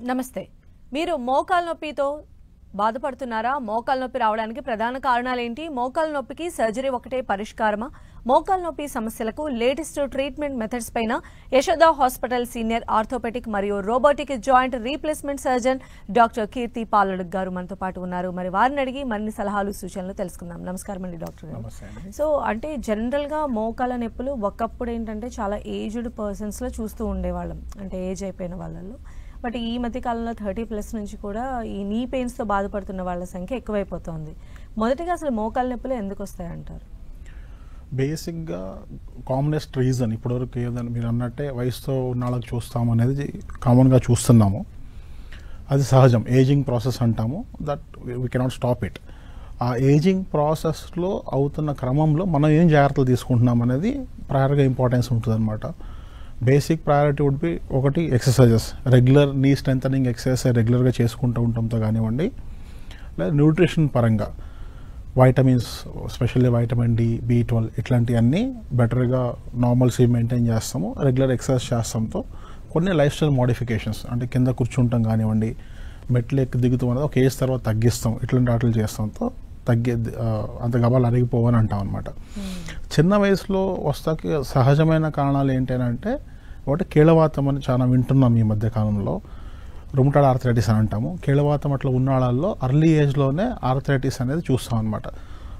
నమస్తే. మీరు మోకాలు నొప్పితో బాధపడుతున్నారా? మోకాలు నొప్పి రావడానికి ప్రధాన కారణాలు ఏంటి? మోకాలు నొప్పికి సర్జరీ ఒకటే పరిష్కారమా? మోకాలు నొప్పి సమస్యలకు లేటెస్ట్ ట్రీట్మెంట్ మెథడ్స్ పైన యశోద హాస్పిటల్ సీనియర్ ఆర్థోపెటిక్ మరియు robotic joint replacement surgeon doctor Keerthi Paladugu గారు మనతో పాటు ఉన్నారు. మరి వారిని అడిగి మరిన్ని సలహాలు సూచనలు తెలుసుకుందాం. నమస్కారం అండి డాక్టర్ గారు. సో అంటే జనరల్గా మోకాల నొప్పులు ఒకప్పుడు ఏంటంటే చాలా ఏజ్డ్ పర్సన్స్లో చూస్తూ ఉండేవాళ్ళం, అంటే ఏజ్ అయిపోయిన వాళ్ళలో. బట్ ఈ మధ్య కాలంలో 30+ నుంచి కూడా ఈ నీ పెయిన్స్తో బాధపడుతున్న వాళ్ళ సంఖ్య ఎక్కువైపోతుంది. మొదటిగా అసలు మోకాలు నొప్పులు ఎందుకు వస్తాయంటారు? బేసిక్గా కామనెస్ట్ రీజన్ ఇప్పటివరకు ఏదని మీరు అన్నట్టే వయసుతో ఉన్న వాళ్ళకి చూస్తాము అనేది కామన్గా చూస్తున్నాము. అది సహజం, ఏజింగ్ ప్రాసెస్ అంటాము. That we cannot stop it. ఆ ఏజింగ్ ప్రాసెస్లో అవుతున్న క్రమంలో మనం ఏం జాగ్రత్తలు తీసుకుంటున్నాం అనేది ప్రయర్గా ఇంపార్టెన్స్ ఉంటుంది అనమాట. బేసిక్ ప్రయారిటీ వుడ్ బి ఒకటి ఎక్సర్సైజెస్, రెగ్యులర్ నీ స్ట్రెంథనింగ్ ఎక్సర్సైజ్ రెగ్యులర్గా చేసుకుంటూ ఉండటంతో కానివ్వండి, లేదా న్యూట్రిషన్ పరంగా vitamins, specially vitamin D, B12 ఇట్లాంటివన్నీ బెటర్గా నార్మల్సీ మెయింటైన్ చేస్తాము. రెగ్యులర్ ఎక్సర్సైజ్ చేస్తాంతో కొన్ని లైఫ్ స్టైల్ మోడిఫికేషన్స్, అంటే కింద కూర్చుంటాం కానివ్వండి, మెట్లు ఎక్కి దిగుతాం అనేది ఒక ఏజ్ తర్వాత తగ్గిస్తాం, ఇట్లాంటి వాటిలు చేస్తాంతో అంత గబాలు అరిగిపోవని అంటాం అనమాట. చిన్న వయసులో వస్తాకి సహజమైన కారణాలు ఏంటంటే ఒకటి కీళ్ళవాతం అని చాలా వింటున్నాం ఈ మధ్య కాలంలో. రుమటాయిడ్ ఆర్థరైటిస్ అని అంటాము. కీళ్ళవాతం అట్లా ఉన్న వాళ్ళల్లో అర్లీ ఏజ్లోనే ఆర్థరైటిస్ అనేది చూస్తాం అనమాట.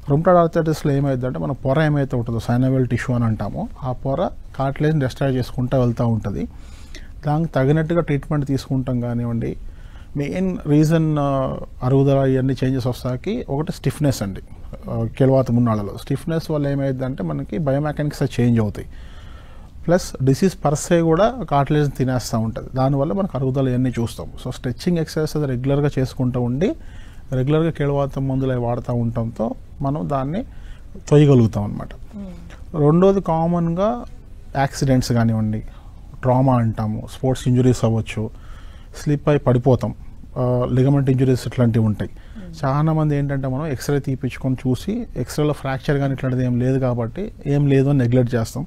రుమటాయిడ్ ఆర్థరైటిస్లో ఏమైందంటే మన పొర ఏమైతే ఉంటుందో సైనోవియల్ టిష్యూ అని అంటామో, ఆ పొర కార్టిలేజ్ని డిస్ట్రాయ్ చేసుకుంటూ వెళ్తూ ఉంటుంది. దానికి తగినట్టుగా ట్రీట్మెంట్ తీసుకుంటాం కానివ్వండి. మెయిన్ రీజన్ అరుగుదల ఇవన్నీ చేంజెస్ వస్తాకి ఒకటి స్టిఫ్నెస్ అండి. కీళ్ళవాతం ఉన్న వాళ్ళలో స్టిఫ్నెస్ వల్ల ఏమైందంటే మనకి బయోమెకానిక్స్ చేంజ్ అవుతాయి. ప్లస్ డిసీజ్ పర్సే కూడా కార్టిలేజ్ని తినేస్తూ ఉంటుంది. దానివల్ల మనకు అరుగుదల ఇవన్నీ చూస్తాం. సో స్ట్రెచ్చింగ్ ఎక్సర్సైజ్ రెగ్యులర్గా చేసుకుంటూ ఉండి రెగ్యులర్గా కీళ్ళవాతం మందులు అవి వాడుతూ ఉండటంతో మనం దాన్ని తొయ్యగలుగుతాం అనమాట. రెండోది కామన్గా యాక్సిడెంట్స్ కానివ్వండి, ట్రామా అంటాము, స్పోర్ట్స్ ఇంజురీస్ అవ్వచ్చు, స్లిప్ అయి పడిపోతాం, లిగమెంట్ ఇంజురీస్ ఇట్లాంటివి ఉంటాయి. చాలామంది ఏంటంటే మనం ఎక్స్రే తీపించుకొని చూసి ఎక్స్రేలో ఫ్రాక్చర్ కానీ ఇట్లాంటిది ఏం లేదు కాబట్టి ఏం లేదు అని నెగ్లెక్ట్ చేస్తాం.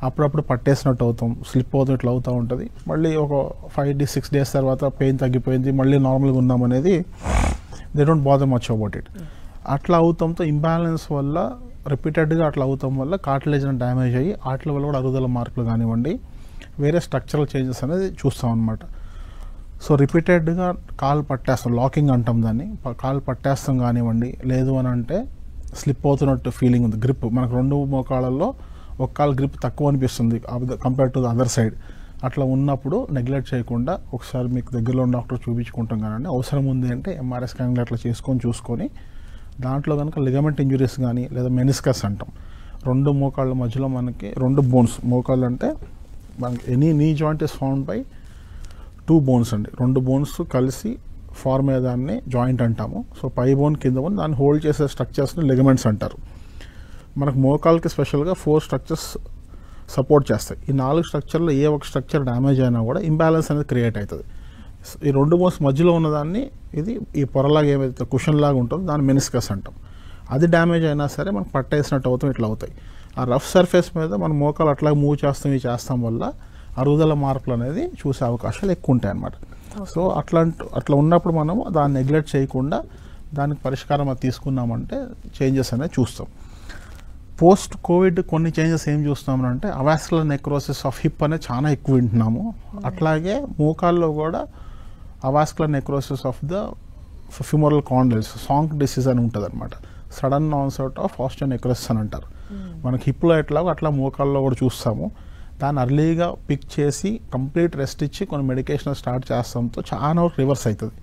అప్పుడప్పుడు పట్టేసినట్టు అవుతాం, స్లిప్ అవుతాం, ఇట్లా అవుతూ ఉంటుంది. మళ్ళీ ఒక 5-6 days తర్వాత పెయిన్ తగ్గిపోయింది, మళ్ళీ నార్మల్గా ఉన్నాం అనేది they don't bother much about it. అట్లా అవుతాంతో ఇంబ్యాలెన్స్ వల్ల రిపీటెడ్గా అట్లా అవుతాం వల్ల కార్టిలేజ్ డ్యామేజ్ అయ్యి వాటి వల్ల కూడా అరుగుదల మార్పులు కానివ్వండి, వేరే స్ట్రక్చరల్ చేంజెస్ అనేది చూస్తాం అనమాట. సో రిపీటెడ్గా కాలు పట్టేస్తాం, లాకింగ్ అంటాం దాన్ని, కాలు పట్టేస్తాం కానివ్వండి, లేదు అని అంటే స్లిప్ అవుతున్నట్టు ఫీలింగ్ ఉంది. గ్రిప్ మనకు రెండు మోకాళ్ళల్లో ఒక కాలు గ్రిప్ తక్కువ అనిపిస్తుంది compare to the other side. అట్లా ఉన్నప్పుడు నెగ్లెక్ట్ చేయకుండా ఒకసారి మీకు దగ్గరలో ఉన్న డాక్టర్ చూపించుకుంటాం కానీ, అవసరం ఉంది అంటే MRI స్కానింగ్ అట్లా చూసుకొని దాంట్లో కనుక లిగమెంట్ ఇంజురీస్ కానీ లేదా మెనిస్కస్ అంటాం, రెండు మోకాళ్ళ మధ్యలో మనకి రెండు బోన్స్, మోకాళ్ళు అంటే మనకి any knee joint is found by 2 bones అండి. 2 bones కలిసి ఫార్మ్ అయ్యేదాన్ని జాయింట్ అంటాము. సో పై బోన్ కింద బోన్ దాన్ని హోల్డ్ చేసే స్ట్రక్చర్స్ని లిగమెంట్స్ అంటారు. మనకు మోకాల్కి స్పెషల్గా 4 స్ట్రక్చర్స్ సపోర్ట్ చేస్తాయి. ఈ 4 స్ట్రక్చర్లో ఏ ఒక స్ట్రక్చర్ డ్యామేజ్ అయినా కూడా ఇంబ్యాలెన్స్ అనేది క్రియేట్ అవుతుంది. ఈ 2 bones మధ్యలో ఉన్నదాన్ని ఇది ఈ పొరలాగా ఏమైతే కుషన్ లాగా ఉంటుందో దాన్ని మెనిస్కస్ అంటాం. అది డ్యామేజ్ అయినా సరే మనకు పట్టేసినట్టు అవుతాం, ఇట్లా అవుతాయి. ఆ రఫ్ సర్ఫేస్ మీద మన మోకాలు అట్లా మూవ్ చేస్తాం వల్ల అరుగుదల మార్పులు అనేది చూసే అవకాశాలు ఎక్కువ ఉంటాయి అన్నమాట. సో అట్లా ఉన్నప్పుడు మనం దాన్ని నెగ్లెక్ట్ చేయకుండా దానికి పరిష్కారం అది తీసుకున్నామంటే చేంజెస్ అనేది చూస్తాం. పోస్ట్ కోవిడ్ కొన్ని చేంజెస్ ఏం చూస్తున్నామంటే అవాస్కులర్ నెక్రోసిస్ ఆఫ్ హిప్ అనేది చాలా ఎక్కువ వింటున్నాము. అట్లాగే మోకాల్లో కూడా avascular necrosis of the femoral condyles, SONK disease అని ఉంటుంది అనమాట. సడన్ ఆన్సెట్ ఆఫ్ ఆస్టియోనెక్రోసిస్ అని అంటారు. మనకి హిప్లో ఎట్లాగో అట్లా మోకాల్లో కూడా చూస్తాము. దాన్ని అర్లీగా పిక్ చేసి కంప్లీట్ రెస్ట్ ఇచ్చి కొన్ని మెడికేషన్ స్టార్ట్ చేస్తాంతో చాలా వరకు రివర్స్ అవుతుంది.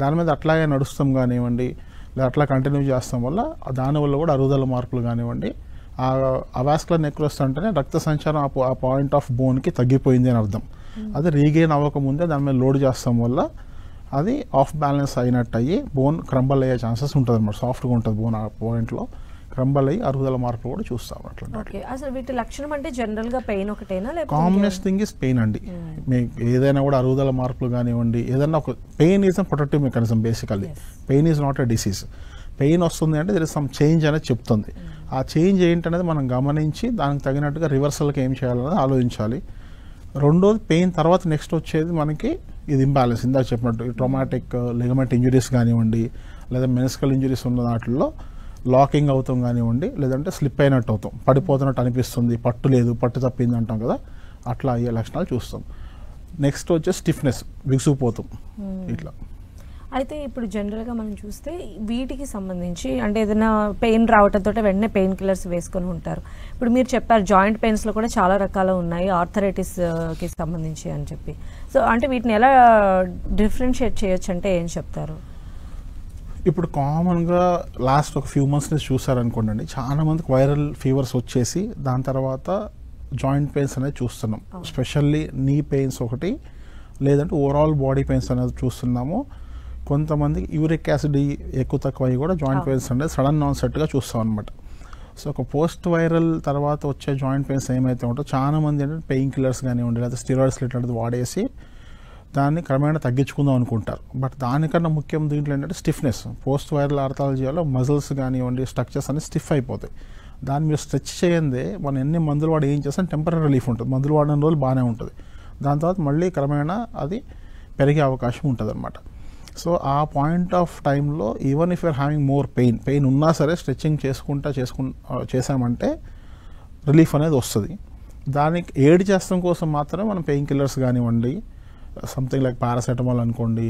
దాని మీద అట్లాగే నడుస్తాం కానివ్వండి, లేదా అట్లా కంటిన్యూ చేస్తాం వల్ల దానివల్ల కూడా అరుగుదల మార్పులు కానివ్వండి. ఆ అవాస్కులర్ నెక్రోసిస్ అంటేనే రక్త సంచారం ఆ పాయింట్ ఆఫ్ బోన్కి తగ్గిపోయింది అని అర్థం. అది రీగెయిన్ అవ్వకముందే దాని మీద లోడ్ చేస్తాం వల్ల అది ఆఫ్ బ్యాలెన్స్ అయినట్టు అయ్యి బోన్ క్రంబల్ అయ్యే ఛాన్సెస్ ఉంటుంది అన్నమాట. సాఫ్ట్గా ఉంటుంది బోన్ ఆ పాయింట్లో, క్రంబల్ అయ్యి అరుగుదల మార్పులు కూడా చూస్తాం. అట్లా అసలు వీటి లక్షణం అంటే జనరల్ గా పెయిన్ ఒకటేనా? కామనెస్ట్ థింగ్ ఇస్ పెయిన్ అండి. మీకు ఏదైనా కూడా అరుగుదల మార్పులు కానివ్వండి, ఏదైనా ఒక pain is a protective mechanism. Basically pain is not a disease. Pain వస్తుంది అంటే దర్ ఇస్ సమ్ చేంజ్ అనేది చెప్తుంది. ఆ చేంజ్ ఏంటనేది మనం గమనించి దానికి తగినట్టుగా రివర్సల్కి ఏం చేయాలనేది ఆలోచించాలి. రెండోది పెయిన్ తర్వాత నెక్స్ట్ వచ్చేది మనకి ఇది ఇంబ్యాలెన్స్ ఇందాక చెప్పినట్టు ట్రామాటిక్ లిగమెంట్ ఇంజురీస్ కానివ్వండి, లేదా మెనిస్కల్ ఇంజురీస్ ఉన్న వాటిల్లో లాకింగ్ అవుతాం కానివ్వండి, లేదంటే స్లిప్ అయినట్టు అవుతాం, పడిపోతున్నట్టు అనిపిస్తుంది, పట్టు లేదు, పట్టు తప్పింది అంటాం కదా, అట్లా అయ్యే లక్షణాలు చూస్తాం. నెక్స్ట్ వచ్చేసి స్టిఫ్నెస్, బిగుసుకుపోతాం ఇట్లా. అయితే ఇప్పుడు జనరల్గా మనం చూస్తే వీటికి సంబంధించి అంటే ఏదైనా పెయిన్ రావడంతో వెంటనే పెయిన్ కిల్లర్స్ వేసుకొని ఉంటారు. ఇప్పుడు మీరు చెప్పారు జాయింట్ పెయిన్స్లో కూడా చాలా రకాలు ఉన్నాయి ఆర్థరైటిస్కి సంబంధించి అని చెప్పి. సో అంటే వీటిని ఎలా డిఫరెన్షియేట్ చేయొచ్చు అంటే ఏం చెప్తారు? ఇప్పుడు కామన్గా లాస్ట్ ఒక ఫ్యూ మంత్స్ నుంచి చూసారనుకోండి, చాలా మందికి వైరల్ ఫీవర్స్ వచ్చేసి దాని తర్వాత జాయింట్ పెయిన్స్ అనేది చూస్తున్నాం. స్పెషల్లీ నీ పెయిన్స్ ఒకటి, లేదంటే ఓవరాల్ బాడీ పెయిన్స్ అనేది చూస్తున్నాము. కొంతమందికి యూరిక్ యాసిడ్ ఎక్కువ తక్కువ అయ్యి కూడా జాయింట్ పెయిన్స్ అనేది సడన్ ఆన్సెట్గా చూస్తాం అనమాట. సో ఒక పోస్ట్ వైరల్ తర్వాత వచ్చే జాయింట్ పెయిన్స్ ఏమైతే ఉంటో చాలా మంది ఏంటంటే పెయిన్ కిల్లర్స్ కానివ్వండి, లేదా స్టిరాయిడ్స్ ఇట్లాంటిది వాడేసి దాన్ని క్రమేణా తగ్గించుకుందాం అనుకుంటారు. బట్ దానికన్నా ముఖ్యం దీంట్లో ఏంటంటే స్టిఫ్నెస్. పోస్ట్ వైరల్ ఆర్థాలజీలో మజిల్స్ కానివ్వండి, స్ట్రక్చర్స్ అన్ని స్టిఫ్ అయిపోతాయి. దాన్ని మీరు స్ట్రెచ్ చేయందే మనం ఎన్ని మందులు వాడి ఏం చేస్తాం టెంపరీ రిలీఫ్ ఉంటుంది, మందులు వాడిన రోజులు బాగానే ఉంటుంది, దాని తర్వాత మళ్ళీ క్రమేణా అది పెరిగే అవకాశం ఉంటుంది అనమాట. సో ఆ పాయింట్ ఆఫ్ టైంలో even if you are having more pain ఉన్నా సరే స్ట్రెచ్చింగ్ చేసామంటే రిలీఫ్ అనేది వస్తుంది. దానికి ఏడ్ చేస్తాం కోసం మాత్రమే మనం పెయిన్ కిల్లర్స్ కానివ్వండి, సంథింగ్ లైక్ పారాసెటమాల్ అనుకోండి,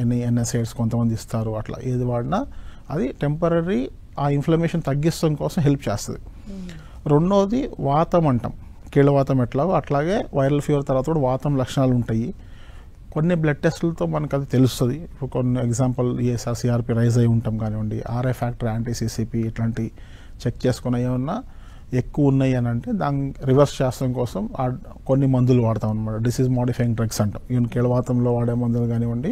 ఎనీ ఎన్ఎస్ఐడ్స్ కొంతమంది ఇస్తారు, అట్లా ఏది వాడినా అది టెంపరీ ఆ ఇన్ఫ్లమేషన్ తగ్గిస్తాం కోసం హెల్ప్ చేస్తుంది. రెండోది వాతం అంటాం, కీళ్ళవాతం ఎట్లాగో అట్లాగే వైరల్ ఫీవర్ తర్వాత కూడా వాతం లక్షణాలు ఉంటాయి. కొన్ని బ్లడ్ టెస్టులతో మనకు అది తెలుస్తుంది. ఇప్పుడు కొన్ని ఎగ్జాంపుల్ ఈఎస్ఆర్ సిఆర్పి రైజ్ అయి ఉంటాం కానివ్వండి, ఆర్ఐ ఫ్యాక్టర్, యాంటీ సిసిపి ఇట్లాంటి చెక్ చేసుకుని ఏమన్నా ఎక్కువ ఉన్నాయి అని అంటే దాన్ని రివర్స్ చేస్తాం కోసం కొన్ని మందులు వాడతాం అనమాట. డిసీజ్ మోడిఫైయింగ్ డ్రగ్స్ అంటాం. ఈవెన్ కీళ్ళవాతంలో వాడే మందులు కానివ్వండి,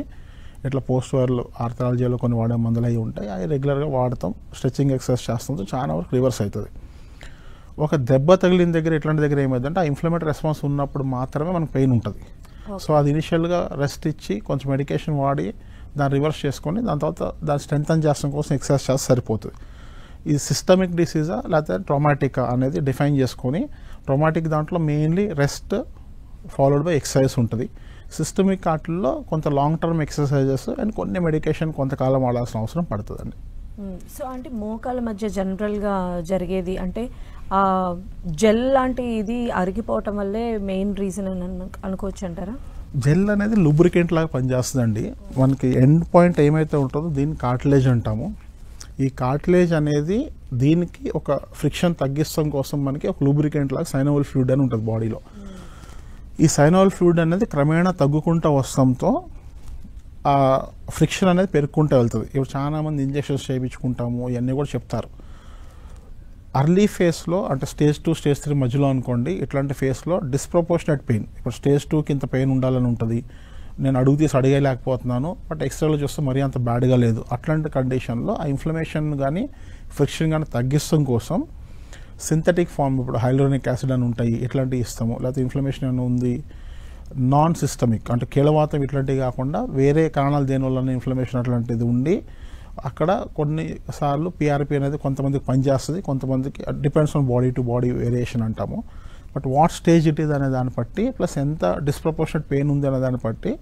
ఇట్లా పోస్ట్ వైరల్ ఆర్థరాలజీలో కొన్ని వాడే మందులు అవి ఉంటాయి, అవి రెగ్యులర్గా వాడతాం. స్ట్రెచ్చింగ్ ఎక్సర్సైజ్ చేస్తాం, చాలా వరకు రివర్స్ అవుతుంది. ఒక దెబ్బ తగిలిన దగ్గర ఇట్లాంటి దగ్గర ఏమైందంటే ఆ ఇన్ఫ్లమేటరీ రెస్పాన్స్ ఉన్నప్పుడు మాత్రమే మనకు పెయిన్ ఉంటుంది. సో అది ఇనిషియల్గా రెస్ట్ ఇచ్చి కొంచెం మెడికేషన్ వాడి దాన్ని రివర్స్ చేసుకొని దాని తర్వాత దాన్ని స్ట్రెంథన్ చేస్తాం కోసం ఎక్సర్సైజ్ చేస్తే సరిపోతుంది. ఇది సిస్టమిక్ డిసీజా లేకపోతే ట్రామాటికా అనేది డిఫైన్ చేసుకొని, ట్రామాటిక్ దాంట్లో mainly rest followed by exercise ఉంటుంది. సిస్టమిక్ వాటిల్లో కొంత లాంగ్ టర్మ్ ఎక్సర్సైజెస్ అండ్ కొన్ని మెడికేషన్ కొంతకాలం వాడాల్సిన అవసరం పడుతుందండి. సో అంటే మోకాల మధ్య జనరల్గా జరిగేది అంటే జెల్ లాంటి ఇది అరిగిపోవటం వల్లే మెయిన్ రీజన్ అని అనుకోవచ్చు అంటారా? జెల్ అనేది లూబ్రికెంట్ లాగా పనిచేస్తుందండి. మనకి ఎండ్ పాయింట్ ఏమైతే ఉంటుందో దీన్ని కార్టిలేజ్ అంటాము. ఈ కార్టిలేజ్ అనేది దీనికి ఒక ఫ్రిక్షన్ తగ్గిస్తాం కోసం మనకి ఒక లూబ్రికెంట్ లాగా సైనోవల్ ఫ్లూయిడ్ అని ఉంటుంది బాడీలో. ఈ సైనోవల్ ఫ్లూయిడ్ అనేది క్రమేణా తగ్గుకుంటూ వస్తాంతో ఆ ఫ్రిక్షన్ అనేది పెరుగుకుంటూ వెళ్తుంది. ఇప్పుడు చాలామంది ఇంజెక్షన్స్ చేయించుకుంటాము, ఇవన్నీ కూడా చెప్తారు. అర్లీ ఫేస్లో అంటే స్టేజ్ 2 స్టేజ్ 3 మధ్యలో అనుకోండి, ఇట్లాంటి ఫేస్లో డిస్ప్రపోర్షనేట్ పెయిన్, ఇప్పుడు స్టేజ్ 2కి ఇంత పెయిన్ ఉండాలని ఉంటుంది, నేను అడుగు తీసి అడిగేలేకపోతున్నాను, బట్ ఎక్స్రేలో చూస్తే మరీ అంత బ్యాడ్గా లేదు, అట్లాంటి కండిషన్లో ఆ ఇన్ఫ్లమేషన్ కానీ ఫ్రిక్షన్ కానీ తగ్గిస్తాం కోసం సింథటిక్ ఫార్మ్, ఇప్పుడు హైలోనిక్ యాసిడ్ అని ఉంటాయి, ఇట్లాంటివి ఇస్తాము. లేకపోతే ఇన్ఫ్లమేషన్ ఏమైనా ఉంది నాన్ సిస్టమిక్ అంటే కీళ్ళవాతం ఇట్లాంటివి కాకుండా వేరే కారణాలు దేనివల్ల ఇన్ఫ్లమేషన్ అట్లాంటిది ఉండి అక్కడ కొన్నిసార్లు పిఆర్పి అనేది కొంతమందికి పనిచేస్తుంది, కొంతమందికి depends on body to body variation అంటాము. But what stage it is అనే దాన్ని బట్టి ప్లస్ ఎంత డిస్ప్రపోర్షనేట్ పెయిన్ ఉంది అనే దాన్ని బట్టి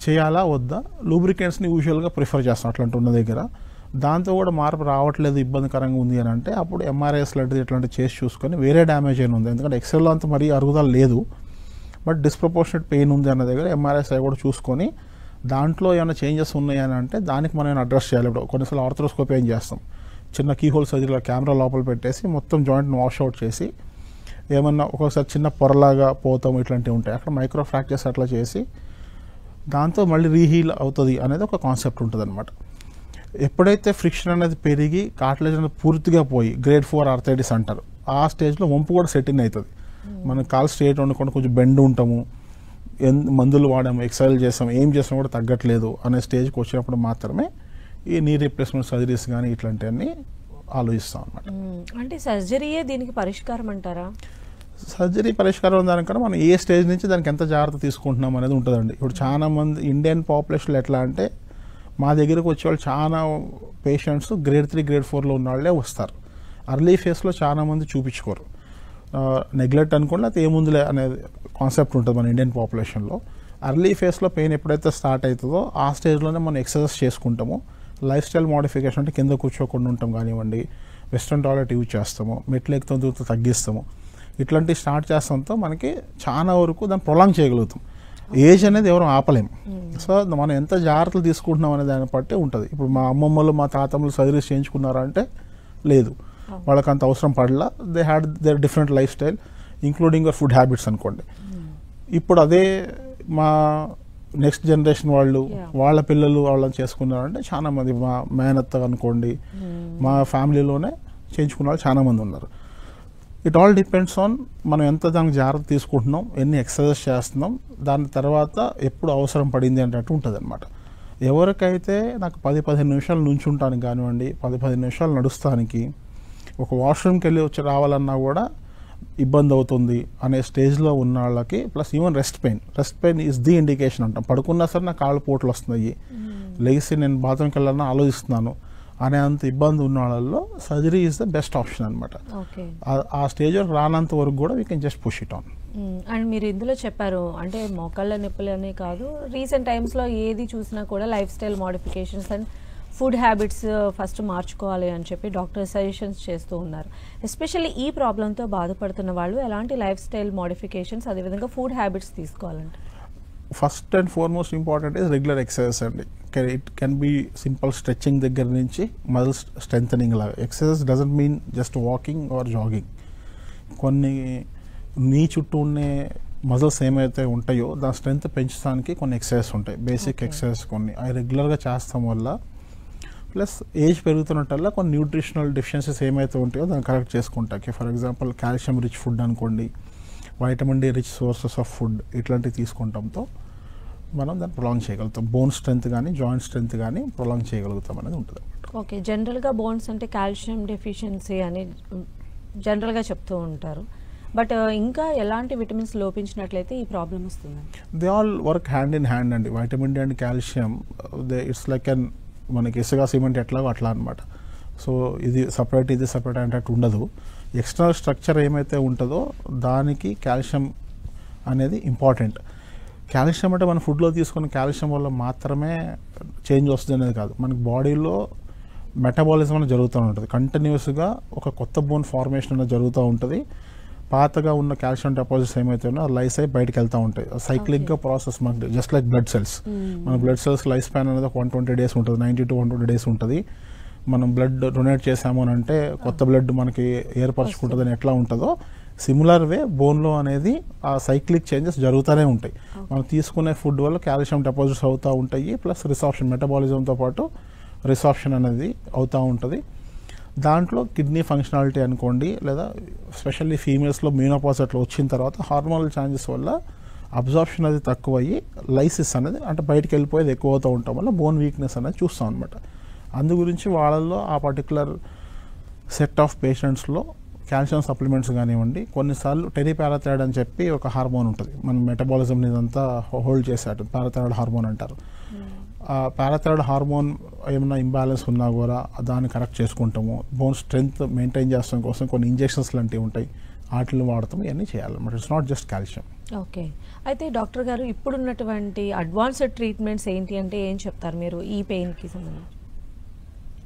చేయాలా వద్దా. లూబ్రికెంట్స్ని యూజువల్గా ప్రిఫర్ చేస్తాం అట్లాంటి ఉన్న దగ్గర. దాంతో కూడా మార్పు రావట్లేదు, ఇబ్బందికరంగా ఉంది అని అంటే అప్పుడు ఎంఆర్ఐఎస్ లాంటిది ఇట్లాంటివి చేసి చూసుకొని వేరే డ్యామేజ్ అయినా ఉంది, ఎందుకంటే ఎక్స్రేలో అంత మరీ అరుగుదల లేదు, బట్ డిస్ప్రపోర్షనేట్ పెయిన్ ఉంది అన్న దగ్గర ఎంఆర్ఐఎస్ అవి కూడా చూసుకొని దాంట్లో ఏమైనా చేంజెస్ ఉన్నాయని అంటే దానికి మనం అడ్రస్ చేయాలి. ఇప్పుడు కొన్నిసార్లు ఆర్థ్రోస్కోపీ ఏం చేస్తాం, చిన్న కీహోల్ సర్జరీలో కెమెరా లోపల పెట్టేసి మొత్తం జాయింట్ని వాష్అవుట్ చేసి ఏమన్నా ఒక్కొక్కసారి చిన్న పొరలాగా పోతాం ఇట్లాంటివి ఉంటాయి, అక్కడ మైక్రో ఫ్రాక్చర్స్ అట్లా చేసి దాంతో మళ్ళీ రీహీల్ అవుతుంది అనేది ఒక కాన్సెప్ట్ ఉంటుంది అనమాట. ఎప్పుడైతే ఫ్రిక్షన్ అనేది పెరిగి కార్టిలేజ్ అనేది పూర్తిగా పోయి గ్రేడ్ 4 ఆర్థరైటిస్ అంటారు, ఆ స్టేజ్లో వంపు కూడా సెటిల్ అవుతుంది. మనం కాల్ స్ట్రేట్ వండుకొని కొంచెం బెండ్ ఉంటాము, మందులు వాడాము, ఎక్సర్సైజ్ చేస్తాము, ఏం చేసినా కూడా తగ్గట్లేదు అనే స్టేజ్కి వచ్చినప్పుడు మాత్రమే ఈ నీ రీప్లేస్మెంట్ సర్జరీస్ కానీ ఇట్లాంటివన్నీ ఆలోచిస్తాం అనమాట. అంటే సర్జరీయే దీనికి పరిష్కారం అంటారా? సర్జరీ పరిష్కారం దానికన్నా మనం ఏ స్టేజ్ నుంచి దానికి ఎంత జాగ్రత్త తీసుకుంటున్నాం అనేది ఉంటుందండి. ఇప్పుడు చాలా మంది ఇండియన్ పాపులేషన్లో ఎట్లా అంటే మా దగ్గరకు వచ్చేవాళ్ళు చాలా పేషెంట్స్ గ్రేడ్ 3 గ్రేడ్ 4లో ఉన్న వాళ్ళే వస్తారు. అర్లీ ఫేస్లో చాలా మంది చూపించుకోరు, నెగ్లెక్ట్ అనుకోండి, అది ఏముందిలే అనేది కాన్సెప్ట్ ఉంటుంది మన ఇండియన్ పాపులేషన్లో. అర్లీ ఫేస్లో పెయిన్ ఎప్పుడైతే స్టార్ట్ అవుతుందో ఆ స్టేజ్లోనే మనం ఎక్సర్సైజ్ చేసుకుంటాము. లైఫ్ స్టైల్ మోడిఫికేషన్ అంటే కింద కూర్చోకుండా ఉంటాం కానివ్వండి, వెస్ట్రన్ టాయిలెట్ యూజ్ చేస్తాము, మెట్లు ఎక్కుతాం దూరం తగ్గిస్తాము, ఇట్లాంటివి స్టార్ట్ చేస్తాంతో మనకి చాలా వరకు దాన్ని ప్రొలాంగ్ చేయగలుగుతాం. ఏజ్ అనేది ఎవరు ఆపలేం. సో మనం ఎంత జాగ్రత్తలు తీసుకుంటున్నాం అనే దాన్ని బట్టి ఉంటుంది. ఇప్పుడు మా అమ్మమ్మలు మా తాతమ్మలు సర్జరీస్ చేయించుకున్నారా అంటే లేదు, వాళ్ళకి అంత అవసరం పడలా. They had their different life style including your food habits అనుకోండి. ఇప్పుడు అదే మా నెక్స్ట్ జనరేషన్ వాళ్ళు వాళ్ళ పిల్లలు వాళ్ళని చేసుకున్నారంటే చాలా మంది, మా మేనత్త అనుకోండి, మా ఫ్యామిలీలోనే చేయించుకున్న వాళ్ళు చాలా మంది ఉన్నారు. ఇట్ ఆల్ డిపెండ్స్ ఆన్ మనం ఎంత దానికి జాగ్రత్త తీసుకుంటున్నాం, ఎన్ని ఎక్సర్సైజ్ చేస్తున్నాం, దాని తర్వాత ఎప్పుడు అవసరం పడింది అన్నట్టు ఉంటుంది అనమాట. ఎవరికైతే నాకు 10-15 నిమిషాలు నుంచుంటానికి కానివ్వండి, 10-15 నిమిషాలు నడుస్తానికి, ఒక వాష్రూమ్కి వెళ్ళి వచ్చి రావాలన్నా కూడా ఇబ్బంది అవుతుంది అనే స్టేజ్లో ఉన్న వాళ్ళకి, plus even rest pain is the indication అంటాం. పడుకున్నా సరే నాకు కాళ్ళు పోట్లు వస్తున్నాయి, లేచి నేను బాత్రూమ్కి వెళ్ళాలని ఆలోచిస్తున్నాను అనే అంత ఇబ్బంది ఉన్న వాళ్ళల్లో surgery is the best option అనమాట. ఆ స్టేజ్ రానంత వరకు కూడా we can just push it on. And మీరు ఇందులో చెప్పారు అంటే మోకాళ్ళ నొప్పులు అనే కాదు, రీసెంట్ టైమ్స్లో ఏది చూసినా కూడా life style modifications and food habits first మార్చుకోవాలి అని చెప్పి డాక్టర్ సజెషన్స్ చేస్తూ ఉన్నారు. ఎస్పెషల్లీ ఈ ప్రాబ్లంతో బాధపడుతున్న వాళ్ళు ఎలాంటి లైఫ్ స్టైల్ మోడిఫికేషన్స్ అదేవిధంగా ఫుడ్ హ్యాబిట్స్ తీసుకోవాలంటే? First and foremost important is regular exercise అండి. It can be simple stretching దగ్గర నుంచి మజిల్ స్ట్రెంథనింగ్ లాగా. Exercise doesn't mean just walking or jogging. కొన్ని నీ చుట్టూ ఉండే మజిల్స్ ఏమైతే ఉంటాయో దాని స్ట్రెంత్ పెంచడానికి కొన్ని ఎక్సర్సైజ్ ఉంటాయి, బేసిక్ ఎక్సర్సైజ్ కొన్ని. అవి రెగ్యులర్గా చేస్తాం వల్ల, ప్లస్ ఏజ్ పెరుగుతున్నట్టల్లా కొన్ని న్యూట్రిషనల్ డెఫిషియన్సీస్ ఏమైతే ఉంటాయో దాన్ని కరెక్ట్ చేసుకుంటాకి. For example calcium rich food అనుకోండి, vitamin D rich sources of food ఇట్లాంటివి తీసుకుంటాంతో మనం దాన్ని ప్రొలాంగ్ చేయగలుగుతాం. బోన్ స్ట్రెంత్ కానీ జాయింట్ స్ట్రెంత్ కానీ ప్రొలాంగ్ చేయగలుగుతాం అనేది ఉంటుంది. ఓకే, జనరల్గా బోన్స్ అంటే కాల్షియం డెఫిషియన్సీ అని జనరల్గా చెప్తూ ఉంటారు, బట్ ఇంకా ఎలాంటి విటమిన్స్ లోపించినట్లయితే ఈ ప్రాబ్లం వస్తుంది? They all work hand in hand అండి. Vitamin D and calcium it's like an మనకి ఇసుక సిమెంట్ ఎట్లాగో అట్లా అనమాట. సో ఇది సపరేట్ ఇది సపరేట్ అంటే ఉండదు. ఎక్స్టర్నల్ స్ట్రక్చర్ ఏమైతే ఉంటుందో దానికి కాల్షియం అనేది ఇంపార్టెంట్. కాల్షియం అంటే మన ఫుడ్లో తీసుకున్న కాల్షియం వల్ల మాత్రమే చేంజ్ వస్తుంది అనేది కాదు, మనకి బాడీలో మెటబాలిజం అనేది జరుగుతూ ఉంటుంది. కంటిన్యూస్గా ఒక కొత్త బోన్ ఫార్మేషన్ అనేది జరుగుతూ ఉంటుంది. పాతగా ఉన్న కాల్షియం డిపాజిట్స్ ఏమైతే ఉన్నాయో లైస్ అయి బయటకు వెళ్తూ ఉంటాయి. సైక్లిక్గా ప్రాసెస్ మనకి జస్ట్ లైక్ బ్లడ్ సెల్స్. మన బ్లడ్ సెల్స్ లైఫ్ స్పాన్ అనేది 120 డేస్ ఉంటుంది, 90 to 120 డేస్ ఉంటుంది. మనం బ్లడ్ డొనేట్ చేసాము అని అంటే కొత్త బ్లడ్ మనకి ఏర్పరచుకుంటుందని ఎట్లా ఉంటుందో సిమిలర్ వే బోన్లో అనేది ఆ సైక్లిక్ చేంజెస్ జరుగుతూనే ఉంటాయి. మనం తీసుకునే ఫుడ్ వల్ల కాల్షియం డిపాజిట్స్ అవుతూ ఉంటాయి, ప్లస్ రిసార్ప్షన్ మెటబాలిజంతో పాటు రిసార్ప్షన్ అనేది అవుతూ ఉంటుంది. దాంట్లో కిడ్నీ ఫంక్షనాలిటీ అనుకోండి, లేదా స్పెషల్లీ ఫీమేల్స్లో మెనోపాజ్ అట్లా వచ్చిన తర్వాత హార్మోనల్ చేంజెస్ వల్ల అబ్జార్ప్షన్ అనేది తక్కువ అయ్యి లైసిస్ అనేది అంటే బయటకు వెళ్ళిపోయేది ఎక్కువ అవుతూ ఉండటం వల్ల బోన్ వీక్నెస్ అనేది చూస్తాం అనమాట. అందు గురించి వాళ్ళల్లో ఆ పర్టికులర్ సెట్ ఆఫ్ పేషెంట్స్లో కాల్షియం సప్లిమెంట్స్ కానివ్వండి, కొన్నిసార్లు టెరిపారాథైరాయిడ్ అని చెప్పి ఒక హార్మోన్ ఉంటుంది, మన మెటబాలిజం ఇదంతా హోల్డ్ చేసేట పారాథైరాయిడ్ హార్మోన్ అంటారు. ఆ పారాథైరాయిడ్ హార్మోన్ ఏమైనా ఇంబ్యాలెన్స్ ఉన్నా కూడా దాన్ని కరెక్ట్ చేసుకుంటాము. బోన్ స్ట్రెంత్ మెయింటైన్ చేస్తాం కోసం కొన్ని ఇంజెక్షన్స్ లాంటివి ఉంటాయి, వాటిని వాడతాం. ఇవన్నీ చేయాలన్నమాట. It's not just calcium. Okay, అయితే డాక్టర్ గారు ఇప్పుడున్నటువంటి అడ్వాన్స్డ్ ట్రీట్మెంట్స్ ఏంటి అంటే ఏం చెప్తారు మీరు ఈ పెయిన్కి సంబంధించి?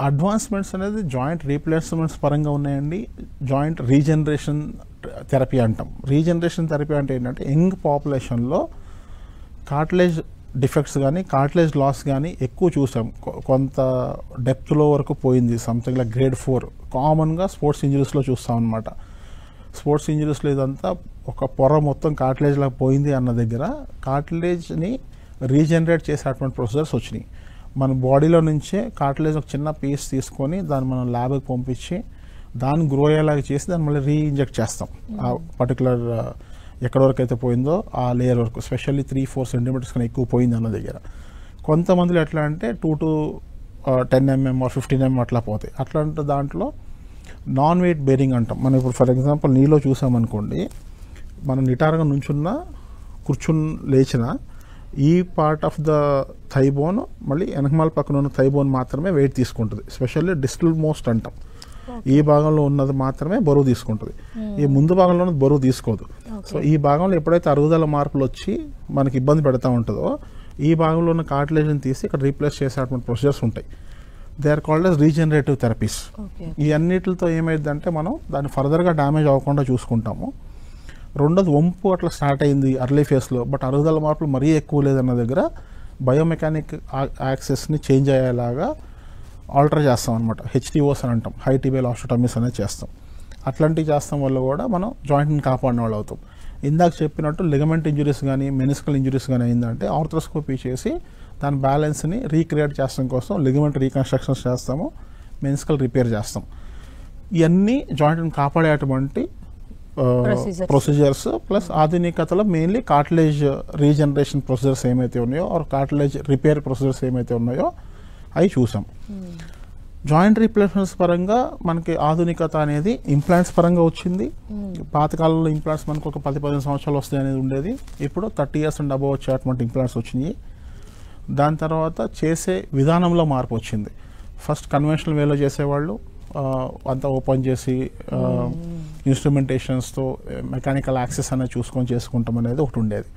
అడ్వాన్స్మెంట్స్ అనేది జాయింట్ రీప్లేస్మెంట్స్ పరంగా ఉన్నాయండి. జాయింట్ రీజనరేషన్ థెరపీ అంటాం. రీజనరేషన్ థెరపీ అంటే ఏంటంటే యంగ్ పాపులేషన్లో కార్టిలేజ్ డిఫెక్ట్స్ కానీ కార్టిలేజ్ లాస్ కానీ ఎక్కువ చూసాం. కొంత డెప్త్లో వరకు పోయింది, సంథింగ్ లైక్ గ్రేడ్ 4 కామన్గా స్పోర్ట్స్ ఇంజరీస్లో చూస్తాం అనమాట. స్పోర్ట్స్ ఇంజరీస్లో ఇదంతా ఒక పొర మొత్తం కార్టిలేజ్ లాగా పోయింది అన్న దగ్గర కార్టిలేజ్ని రీజనరేట్ చేసేటువంటి ప్రొసీజర్స్ వచ్చినాయి. మన బాడీలో నుంచే కార్టిలేజ్ ఒక చిన్న పీస్ తీసుకొని దాన్ని మనం ల్యాబ్కి పంపించి దాన్ని గ్రో అయ్యేలాగా చేసి దాన్ని మళ్ళీ రీఇంజెక్ట్ చేస్తాం. ఆ పర్టికులర్ ఎక్కడి వరకు అయితే పోయిందో ఆ లేయర్ వరకు, స్పెషల్లీ 3-4 సెంటీమీటర్స్ కన్నా ఎక్కువ పోయింది అన్న దగ్గర. కొంతమందిలో ఎట్లా అంటే 2 to 10 mm or 15 mm అట్లా పోతాయి. అట్లాంటి దాంట్లో నాన్ వెయిట్ బేరింగ్ అంటాం. మనం ఇప్పుడు ఫర్ ఎగ్జాంపుల్ నీలో చూసామనుకోండి, మనం నిటారుగా నుంచున్నా కూర్చుని లేచిన ఈ పార్ట్ ఆఫ్ ద థైబోన్ మళ్ళీ వెనకమాల పక్కన ఉన్న థైబోన్ మాత్రమే వెయిట్ తీసుకుంటుంది. స్పెషల్లీ డిస్టల్ మోస్ట్ అంటాం. ఈ భాగంలో ఉన్నది మాత్రమే బరువు తీసుకుంటుంది, ఈ ముందు భాగంలో ఉన్నది బరువు తీసుకోదు. సో ఈ భాగంలో ఎప్పుడైతే అరుగుదల మార్పులు వచ్చి మనకి ఇబ్బంది పెడతా ఉంటుందో ఈ భాగంలో ఉన్న కార్టిలేజ్ని తీసి ఇక్కడ రీప్లేస్ చేసేటువంటి ప్రొసీజర్స్ ఉంటాయి. They are called as regenerative therapies. ఈ అన్నిటితో ఏమైందంటే మనం దాన్ని ఫర్దర్గా డ్యామేజ్ అవ్వకుండా చూసుకుంటాము. రెండోది వంపు అట్లా స్టార్ట్ అయింది అర్లీ ఫేస్లో, బట్ అరుగుదల మార్పులు మరీ ఎక్కువ లేదన్న దగ్గర బయోమెకానిక్ యాక్సెస్ని చేంజ్ అయ్యేలాగా ఆల్టర్ చేస్తాం అనమాట. హెచ్టిఓస్ అని అంటాం, హై టిబియల్ ఆస్టోటమీస్ అనేది చేస్తాం. అట్లాంటివి చేస్తాం వల్ల కూడా మనం జాయింట్ని కాపాడిన వాళ్ళు అవుతాం. ఇందాక చెప్పినట్టు లిగమెంట్ ఇంజురీస్ కానీ మెనిస్కల్ ఇంజురీస్ కానీ అయిందంటే ఆర్థ్రోస్కోపీ చేసి దాని బ్యాలెన్స్ని రీక్రియేట్ చేస్తాం కోసం లిగమెంట్ రీకన్స్ట్రక్షన్స్ చేస్తాము, మెనిస్కల్ రిపేర్ చేస్తాం. ఇవన్నీ జాయింట్ని కాపాడేటువంటి ప్రొసీజర్స్. ప్లస్ ఆధునికతలో మెయిన్లీ కార్టిలేజ్ రీజనరేషన్ ప్రొసీజర్స్ ఏమైతే ఉన్నాయో ఆర్ కార్టిలేజ్ రిపేర్ ప్రొసీజర్స్ ఏమైతే ఉన్నాయో అవి చూసాం. జాయింట్ రీప్లేస్మెంట్స్ పరంగా మనకి ఆధునికత అనేది ఇంప్లాంట్స్ పరంగా వచ్చింది. పాతకాలంలో ఇంప్లాంట్స్ మనకు ఒక 10-15 సంవత్సరాలు వస్తాయి అనేది ఉండేది. ఇప్పుడు 30 years అండ్ అబవ్ వచ్చేటువంటి ఇంప్లాంట్స్ వచ్చినాయి. దాని తర్వాత చేసే విధానంలో మార్పు వచ్చింది. ఫస్ట్ కన్వెన్షనల్ వేలో చేసేవాళ్ళు అంతా ఓపెన్ చేసి ఇన్స్ట్రుమెంటేషన్స్తో మెకానికల్ యాక్సెస్ అనేది చూసుకొని చేసుకుంటాం అనేది ఒకటి ఉండేది.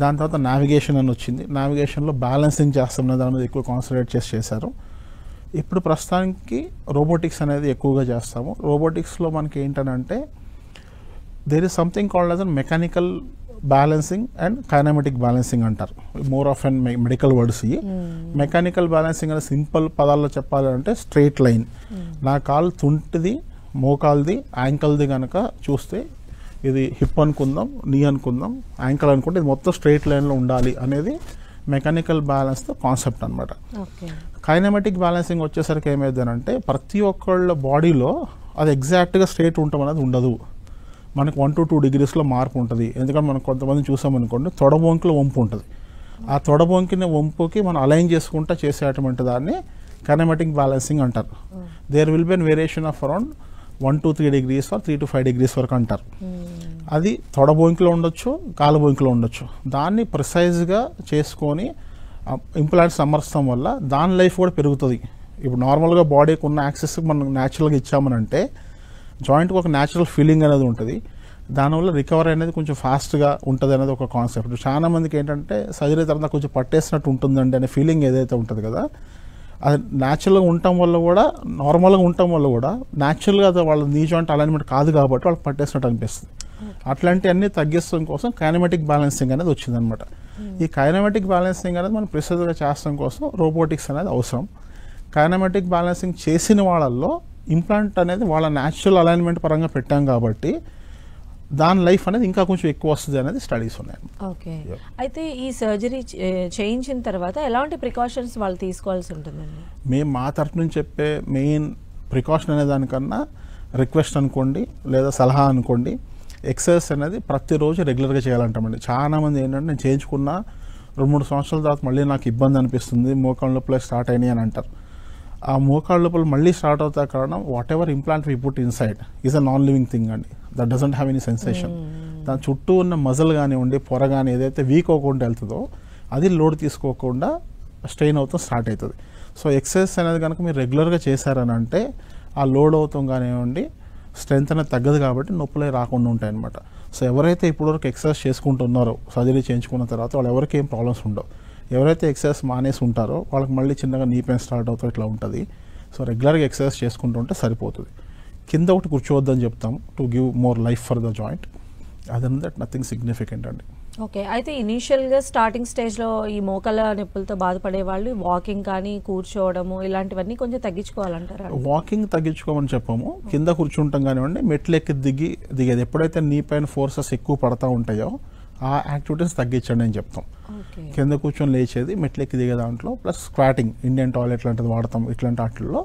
దాని తర్వాత నావిగేషన్ అని వచ్చింది. నావిగేషన్లో బ్యాలెన్సింగ్ చేస్తాం దాని మీద ఎక్కువ కాన్సన్ట్రేట్ చేశారు. ఇప్పుడు ప్రస్తుతానికి రోబోటిక్స్ అనేది ఎక్కువగా చేస్తాము. రోబోటిక్స్లో మనకి ఏంటంటే there is something called as an mechanical balancing and kinematic balancing అంటారు. More of and medical words. ఈ మెకానికల్ బ్యాలెన్సింగ్ అనే సింపుల్ పదాల్లో చెప్పాలంటే స్ట్రైట్ లైన్. నా కాలు తుంటిది, మోకాల్ది, యాంకల్ది కనుక చూస్తే ఇది హిప్ అనుకుందాం, నీ అనుకుందాం, యాంకల్ అనుకుంటే ఇది మొత్తం స్ట్రైట్ లైన్లో ఉండాలి అనేది మెకానికల్ బ్యాలెన్స్తో కాన్సెప్ట్ అనమాట. కైనమెటిక్ బ్యాలెన్సింగ్ వచ్చేసరికి ఏమైందనంటే ప్రతి ఒక్కళ్ళ బాడీలో అది ఎగ్జాక్ట్గా స్ట్రైట్ ఉండటం అనేది ఉండదు. మనకు 1 to 2 degrees మార్పు ఉంటుంది. ఎందుకంటే మనం కొంతమంది చూసామనుకోండి తొడబొంకిలో వంపు ఉంటుంది. ఆ తొడబొంకిన వంపుకి మనం అలైన్ చేసుకుంటూ చేసేటువంటి దాన్ని కైనమెటిక్ బ్యాలెన్సింగ్ అంటారు. There will be an variation of around 1 to 3 degrees or 3 to 5 degrees వరకు అంటారు. అది తొడబొంకిలో ఉండొచ్చు, కాలుబొంకిలో ఉండొచ్చు. దాన్ని ప్రిసైజ్గా చేసుకొని ఇంప్లాంట్స్ అమర్చడం వల్ల దాని లైఫ్ కూడా పెరుగుతుంది. ఇప్పుడు నార్మల్గా బాడీకి ఉన్న యాక్సెస్ మనం న్యాచురల్గా ఇచ్చామనంటే జాయింట్కి ఒక న్యాచురల్ ఫీలింగ్ అనేది ఉంటుంది. దానివల్ల రికవరీ అనేది కొంచెం ఫాస్ట్గా ఉంటుంది అనేది ఒక కాన్సెప్ట్. చాలా మందికి ఏంటంటే సర్జరీ తర్వాత కొంచెం పట్టేసినట్టు ఉంటుందండి అనే ఫీలింగ్ ఏదైతే ఉంటుంది కదా, అది న్యాచురల్గా ఉండటం వల్ల కూడా నార్మల్గా ఉండటం వల్ల కూడా న్యాచురల్గా అది వాళ్ళ నీ జాయింట్ అలైన్మెంట్ కాదు కాబట్టి వాళ్ళకి పట్టేసినట్టు అనిపిస్తుంది. అట్లాంటివన్నీ తగ్గించడం కోసం కైనమెటిక్ బ్యాలెన్సింగ్ అనేది వచ్చిందనమాట. ఈ కైనమెటిక్ బ్యాలెన్సింగ్ అనేది మనం ప్రిసైజ్గా చేస్తాం కోసం రోబోటిక్స్ అనేది అవసరం. కైనమెటిక్ బ్యాలెన్సింగ్ చేసిన వాళ్ళల్లో ఇంప్లాంట్ అనేది వాళ్ళ న్యాచురల్ అలైన్మెంట్ పరంగా పెట్టాం కాబట్టి దాని లైఫ్ అనేది ఇంకా కొంచెం ఎక్కువ వస్తుంది అనేది స్టడీస్ ఉన్నాయి. ఓకే, అయితే ఈ సర్జరీ చేయించిన తర్వాత ఎలాంటి ప్రికాషన్స్ వాళ్ళు తీసుకోవాల్సి ఉంటుందండి? మేము మా తరఫు నుంచి చెప్పే మెయిన్ ప్రికాషన్ అనే దానికన్నా రిక్వెస్ట్ అనుకోండి లేదా సలహా అనుకోండి, ఎక్సర్సైజ్ అనేది ప్రతిరోజు రెగ్యులర్గా చేయాలంటామండి. చాలామంది ఏంటంటే నేను చేయించుకున్న 2-3 సంవత్సరాల తర్వాత మళ్ళీ నాకు ఇబ్బంది అనిపిస్తుంది, మోకాళ్ళ నొప్పులు స్టార్ట్ అయినాయి అని అంటారు. ఆ మోకాళ్ళ నొప్పులు మళ్ళీ స్టార్ట్ అవుతా కారణం whatever implant we put inside is a non living thing అండి. That doesn't have any sensation. దాని చుట్టూ ఉన్న మజిల్ కానివ్వండి, పొర కానీ ఏదైతే వీక్ అవ్వకుండా వెళ్తుందో అది లోడ్ తీసుకోకుండా స్ట్రెయిన్ అవుతాం స్టార్ట్ అవుతుంది. సో ఎక్సర్సైజ్ అనేది కనుక మీరు రెగ్యులర్గా చేశారని అంటే ఆ లోడ్ అవుతాం కానివ్వండి స్ట్రెంత్ అనేది తగ్గదు కాబట్టి నొప్పులే రాకుండా ఉంటాయి అనమాట. సో ఎవరైతే ఇప్పటివరకు ఎక్సర్సైజ్ చేసుకుంటున్నారో సర్జరీ చేయించుకున్న తర్వాత వాళ్ళు ఎవరికి ఏం ప్రాబ్లమ్స్ ఉండవు. ఎవరైతే ఎక్సర్సైజ్ మానేసి ఉంటారో వాళ్ళకి మళ్ళీ చిన్నగా నీ పెయిన్ స్టార్ట్ అవుతాయి, ఇట్లా ఉంటుంది. సో రెగ్యులర్గా ఎక్సర్సైజ్ చేసుకుంటుంటే సరిపోతుంది. కింద ఒకటి కూర్చోవద్దని చెప్తాం to give more life for the joint. Other that nothing significant అండి. ఓకే, అయితే ఇనీషియల్గా స్టార్టింగ్ స్టేజ్లో ఈ మోకాళ్ళ నొప్పులతో బాధపడే వాళ్ళు వాకింగ్ కానీ కూర్చోవడము ఇలాంటివన్నీ కొంచెం తగ్గించుకోవాలంటారా? వాకింగ్ తగ్గించుకోమని చెప్పాము. కింద కూర్చుంటాం కానివ్వండి, మెట్లు ఎక్కి దిగేది ఎప్పుడైతే నీ పైన ఫోర్సెస్ ఎక్కువ పడతా ఉంటాయో ఆ యాక్టివిటీస్ తగ్గించండి అని చెప్తాం. కింద కూర్చొని లేచేది, మెట్లు ఎక్కి దిగే దాంట్లో ప్లస్ స్క్వాటింగ్, ఇండియన్ టాయిలెట్ లాంటిది వాడతాం, ఇట్లాంటి వాటిల్లో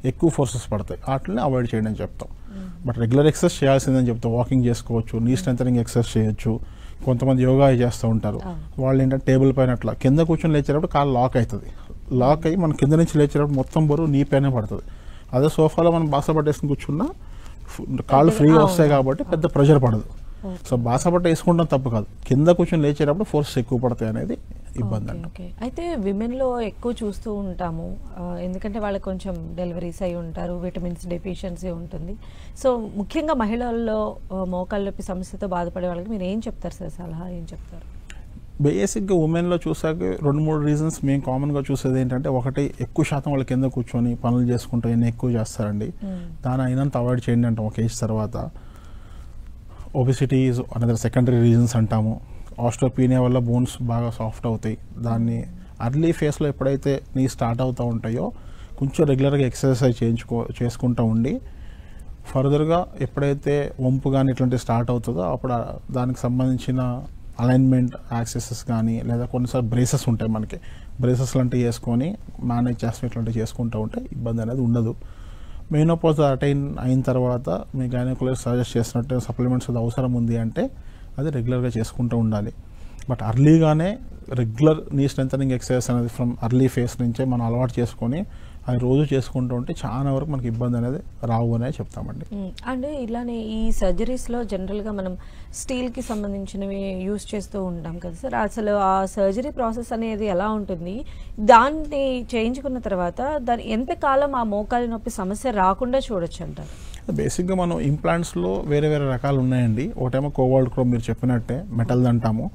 ఎక్కువ ఫోర్సెస్ పడతాయి, వాటిని అవాయిడ్ చేయండి అని చెప్తాం. బట్ రెగ్యులర్ ఎక్సర్సైజ్ చేయాల్సిందని చెప్తాం. వాకింగ్ చేసుకోవచ్చు, నీ స్ట్రెంథనింగ్ ఎక్సర్సైజ్ చేయొచ్చు. కొంతమంది యోగా చేస్తూ ఉంటారు. వాళ్ళు ఏంటంటే టేబుల్ పైన అట్లా కింద కూర్చొని లేచేటప్పుడు కాలు లాక్ అవుతుంది. లాక్ అయ్యి మనం కింద నుంచి లేచేటప్పుడు మొత్తం బరువు నీ పైన పడుతుంది. అదే సోఫాలో మనం బాస పట్టేసుకుని కూర్చున్నా కాళ్ళు ఫ్రీగా వస్తాయి కాబట్టి పెద్ద ప్రెషర్ పడదు. సో బాస పట్ట వేసుకుంటాం తప్పు కాదు, కింద కూర్చొని లేచేటప్పుడు ఫోర్స్ ఎక్కువ పడతాయి అనేది ఇబ్బంది అంట. అయితే విమెన్ లో ఎక్కువ చూస్తూ ఉంటాము, ఎందుకంటే వాళ్ళకి కొంచెం డెలివరీస్ అయి ఉంటారు, విటమిన్స్ డెఫిషియన్సీ ఉంటుంది. సో ముఖ్యంగా మహిళల్లో మోకాళ్ళ నొప్పి సమస్యతో బాధపడే వాళ్ళకి మీరు ఏం చెప్తారు సార్, సలహా ఏం చెప్తారు? బేసిక్గా ఉమెన్లో చూసాక 2-3 రీజన్స్ మేము కామన్గా చూసేది ఏంటంటే, ఒకటి ఎక్కువ శాతం వాళ్ళు కింద కూర్చొని పనులు చేసుకుంటూ ఎన్ని ఎక్కువ చేస్తారండి, దాని అయినంత అవాయిడ్ చేయండి అంటాం ఒక ఏజ్ తర్వాత. Obesity is another secondary reasons అంటాము. ఆస్ట్రోపీనియా వల్ల బోన్స్ బాగా సాఫ్ట్ అవుతాయి. దాన్ని అర్లీ ఫేస్లో ఎప్పుడైతే నీ స్టార్ట్ అవుతూ ఉంటాయో కొంచెం రెగ్యులర్గా ఎక్సర్సైజ్ చేసుకుంటూ ఉండి, ఫర్దర్గా ఎప్పుడైతే వంపు కానీ ఇట్లాంటివి స్టార్ట్ అవుతుందో అప్పుడు దానికి సంబంధించిన అలైన్మెంట్ యాక్సెసెస్ కానీ, లేదా కొన్నిసార్లు బ్రేసెస్ ఉంటాయి మనకి, బ్రేసెస్ లాంటివి వేసుకొని మేనేజ్ చేస్తాం, ఇట్లాంటివి చేసుకుంటూ ఉంటే ఇబ్బంది అనేది ఉండదు. మెయినోపాజ్ అయిన తర్వాత మీ గైనకాలజిస్ట్ సజెస్ట్ చేసినట్టు సప్లిమెంట్స్ అది అవసరం ఉంది అంటే అది రెగ్యులర్గా చేసుకుంటూ ఉండాలి. బట్ అర్లీగానే రెగ్యులర్ నీ స్ట్రెంథనింగ్ ఎక్సర్సైజ్ అనేది ఫ్రమ్ అర్లీ ఫేస్ నుంచే మనం అలవాటు చేసుకొని అది రోజు చేసుకుంటూ ఉంటే చాలా వరకు మనకి ఇబ్బంది అనేది రావు అనే చెప్తామండి. అండ్ ఇలానే ఈ సర్జరీస్లో జనరల్గా మనం స్టీల్కి సంబంధించినవి యూస్ చేస్తూ ఉంటాం కదా సార్, అసలు ఆ సర్జరీ ప్రాసెస్ అనేది ఎలా ఉంటుంది, దాన్ని చేయించుకున్న తర్వాత దాని ఎంతకాలం ఆ మోకాలి నొప్పి సమస్య రాకుండా చూడొచ్చు అంటారు? బేసిక్గా మనం ఇంప్లాంట్స్లో వేరే వేరే రకాలు ఉన్నాయండి. ఒకటేమో కోబాల్ట్ క్రోమ్ మీరు చెప్పినట్టే మెటల్ అంటాము.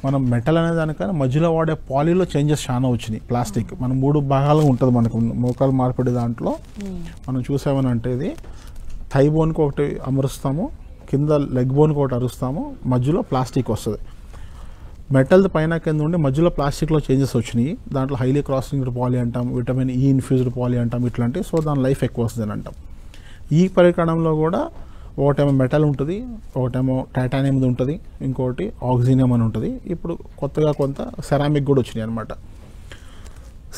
మనం మెటల్ అనే దానికన్నా మధ్యలో వాడే పాలీలో చేంజెస్ చాలా వచ్చినాయి. ప్లాస్టిక్ మనం 3 భాగాలుగా ఉంటుంది మనకు మోకాలు మార్పిడి. దాంట్లో మనం చూసామనంటే ఇది థై బోన్కి ఒకటి అమరుస్తాము, కింద లెగ్ బోన్కి ఒకటి అరుస్తాము, మధ్యలో ప్లాస్టిక్ వస్తుంది. మెటల్ పైన కింద ఉండి మధ్యలో ప్లాస్టిక్లో చేంజెస్ వచ్చినాయి. దాంట్లో హైలీ క్రాసింగ్ పాలీ అంటాం, విటమిన్ ఈ ఇన్ఫ్యూజ్డ్ పాలీ అంటాం, ఇట్లాంటివి. సో దాని లైఫ్ ఎక్కువ వస్తుంది అని అంటాం. ఈ పరికరణంలో కూడా ఒకటేమో మెటల్ ఉంటుంది, ఒకటేమో టైటానియం ఉంటుంది, ఇంకోటి ఆక్సినియం అని ఉంటుంది. ఇప్పుడు కొత్తగా కొంత సెరామిక్ కూడా వచ్చినాయి అనమాట.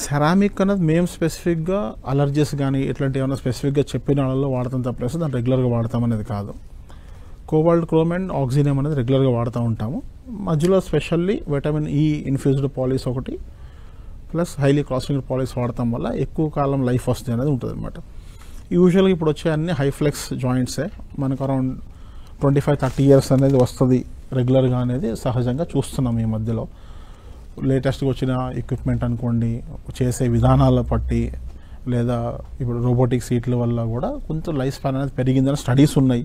సెరామిక్ అనేది మేము స్పెసిఫిక్గా అలర్జీస్ కానీ ఇట్లాంటి ఏమైనా స్పెసిఫిక్గా చెప్పిన వాళ్ళలో వాడతాం తప్పేసి దాన్ని రెగ్యులర్గా వాడతాం అనేది కాదు. కోబాల్ట్ క్రోమ్ అండ్ ఆక్సినియం అనేది రెగ్యులర్గా వాడుతూ ఉంటాము. మధ్యలో specially vitamin E infused Pauli's ఒకటి ప్లస్ హైలీ క్రాసింగ్ పాలీస్ వాడటం వల్ల ఎక్కువ కాలం లైఫ్ వస్తుంది అనేది ఉంటుంది అనమాట. యూజువల్గా ఇప్పుడు వచ్చే అన్ని హైఫ్లెక్స్ జాయింట్సే, మనకు అరౌండ్ 25-30 years అనేది వస్తుంది రెగ్యులర్గా అనేది సహజంగా చూస్తున్నాం ఈ మధ్యలో. లేటెస్ట్గా వచ్చిన ఎక్విప్మెంట్ అనుకోండి, చేసే విధానాల బట్టి, లేదా ఇప్పుడు రోబోటిక్ సీట్ల వల్ల కూడా కొంచెం లైఫ్ స్పాన్ అనేది పెరిగిందని స్టడీస్ ఉన్నాయి.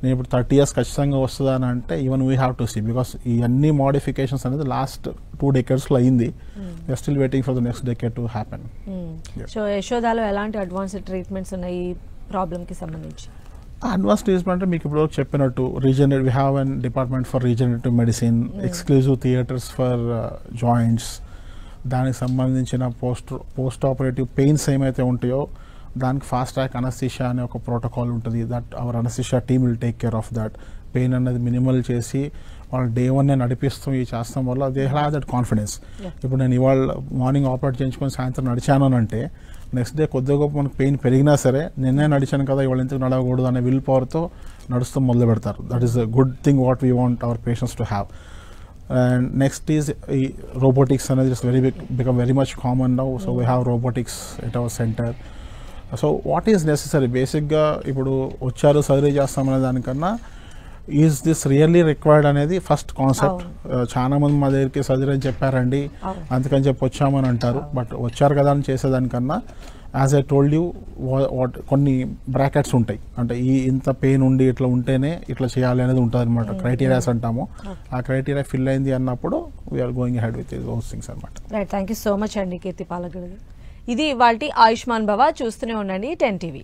నేను ఇప్పుడు 30 years ఖచ్చితంగా వస్తుందా అని అంటే even we have to see, because ఈ అన్ని మోడిఫికేషన్స్ అనేది లాస్ట్ 2 decadesలో అయింది. We're still waiting for the next decade to happen. So యశోదాలో ఎలాంటి అడ్వాన్స్డ్ ట్రీట్మెంట్స్ ఉన్నాయి ఈ ప్రాబ్లమ్కి సంబంధించి? అడ్వాన్స్ ట్రీట్మెంట్ అంటే మీకు ఇప్పుడు చెప్పినట్టు regenerative, we have an department for regenerative medicine, exclusive theatres for joints. దానికి సంబంధించిన పోస్ట్ ఆపరేటివ్ పెయిన్స్ ఏమైతే ఉంటాయో దానికి ఫాస్ట్ ట్రాక్ అనస్థీషియా అనే ఒక ప్రోటోకాల్ ఉంటుంది. That hour anaesthesia team will take care of that. Pain అనేది మినిమల్ చేసి వాళ్ళు day 1 నడిపిస్తూ ఈ చేస్తాం వల్ల దే హ్యావ్ దట్ కాన్ఫిడెన్స్. ఇప్పుడు నేను ఇవాళ మార్నింగ్ ఆపరేట్ చేయించుకొని సాయంత్రం నడిచాను అని అంటే నెక్స్ట్ డే కొద్దిగా గొప్ప మనకు పెయిన్ పెరిగినా సరే నిన్నే నడిచాను కదా ఇవాళ ఎందుకు నడవకూడదు అనే విల్ పవర్తో నడుస్తూ మొదలు పెడతారు. That is a good thing what we want our patients to have. And next is ఈ రోబోటిక్స్ అనేది is become very much common now. So we have robotics at our centre. So what is necessary, బేసిక్గా ఇప్పుడు వచ్చారు surgery చేస్తామనే దానికన్నా is this really required అనేది first concept. చాలా మంది మా దగ్గరికి సర్జరీ చెప్పారండి అందుకని చెప్పి వచ్చామని అంటారు. బట్ వచ్చారు కదా అని చేసేదానికన్నా యాజ్ ఐ టోల్డ్ యూ కొన్ని బ్రాకెట్స్ ఉంటాయి. అంటే ఈ ఇంత పెయిన్ ఉండి ఇట్లా ఉంటేనే ఇట్లా చేయాలి అనేది ఉంటుంది అనమాట. క్రైటీరియాస్ అంటాము. ఆ క్రైటీరియా ఫిల్ అయింది అన్నప్పుడు we're going head with those things అనమాట. Right, thank you so much అండి కీర్తి పాలగడు. ఇది ఇవాల్టి ఆయుష్మాన్ భవ. చూస్తూనే ఉండండి 10 TV.